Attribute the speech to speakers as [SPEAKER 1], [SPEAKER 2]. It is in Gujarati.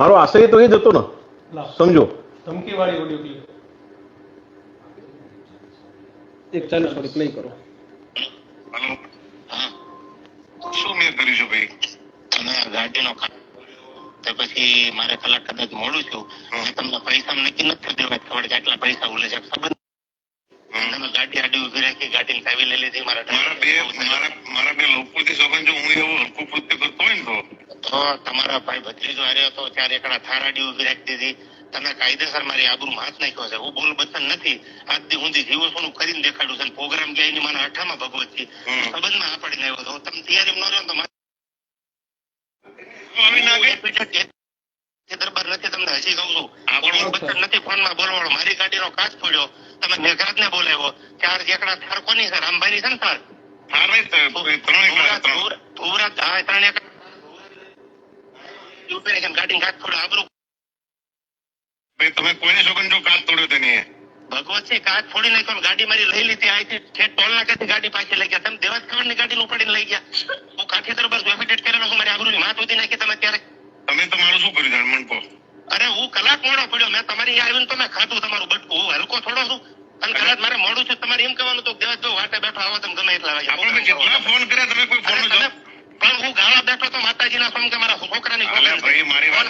[SPEAKER 1] મારો આશય તો એ જ હતો ને, સમજો.
[SPEAKER 2] ધમકી વાળી ઓડિયો ક્લિપ એક ચાલુ થોડીક પ્લે કરો.
[SPEAKER 3] હેલો, શું મેં કર્યું છે ભાઈ?
[SPEAKER 4] તમે ગાડીનો તો પછી મારે કલાક કદાચ મોડું છું, તમને પૈસા નક્કી નથી દેવા ખબર કે આટલા પૈસા ઉલે છે સંબંધ. તમે ગાડી આડી ઉભી રાખી, ગાડીની ચાવી લઈ લીધી.
[SPEAKER 3] મારા બે લોકોથી સોગન, જો હું એવું હલકું કૃત્ય કરતો હોય ને
[SPEAKER 4] તો તમારા ભાઈ ભત્રીજો હાર્યો હતો ત્યારે એકડા થાર આડી ઉભી રાખી દીધી. તમે કાયદેસર મારી આબરૂમાં હાથ નાખ્યો છે. હું બોલ બચન નથી, આજ દી ઊંધી જીવો સોનું કરીને દેખાડું છે. પ્રોગ્રામ ગયા એની મારા અઠામાં ભગવતથી સંબંધમાં આપડીને આવ્યો હતો. તમે તૈયારી ન રહ્યો તો દરબાર નથી. તમને હજી કહું છું, આપણું બચન નથી ફોનમાં બોલવાળો. મારી ગાડીનો કાચ ફોડ્યો, તમે મેઘરાજ ને બોલાવ્યો. ચાર એકડા થાર કોની છે? રામભાઈ ની છે ને થાર? ગાડી કાચ ફોડ્યો. આબરૂ
[SPEAKER 3] તમે કોઈને સોગન જો કાચ તોડ્યો તેની
[SPEAKER 4] ભગવત છે, કાચ ફોડી નાખ્યો. ગાડી મારી લઈ લીધી. અહીંથી ઠેઠ ટોલ નાકેથી ગાડી પાછી લઈ ગયા. તમે દેવાજ ખબર ની ગાડી ઉપાડીને લઈ ગયા. હું કાઠી દરબાર એફિડેટ કરેલો છું. મારી આબરૂની માથ ઉધી નાખી તમે ત્યારે.
[SPEAKER 3] તમે તમારું શું કર્યું જાણ કહો?
[SPEAKER 4] અરે હું કલાક મોડો પડ્યો. મેં તમારી આવીને તો મેં ખાધું તમારું બટકું. હું હલકો થોડો છું? અને કદાચ મારે મોડું છે તમારે એમ કહેવાનું તો દેવાજ જો વાટે બેઠો આવો તમે ગમે એટલા વાગે.
[SPEAKER 3] આપણે કેટલા ફોન કર્યા, તમે કોઈ ફોન
[SPEAKER 4] પણ હું ગાળા બેઠો તો માતાજીના સોમ કે મારા છોકરાની
[SPEAKER 3] ભાઈ મારી વાત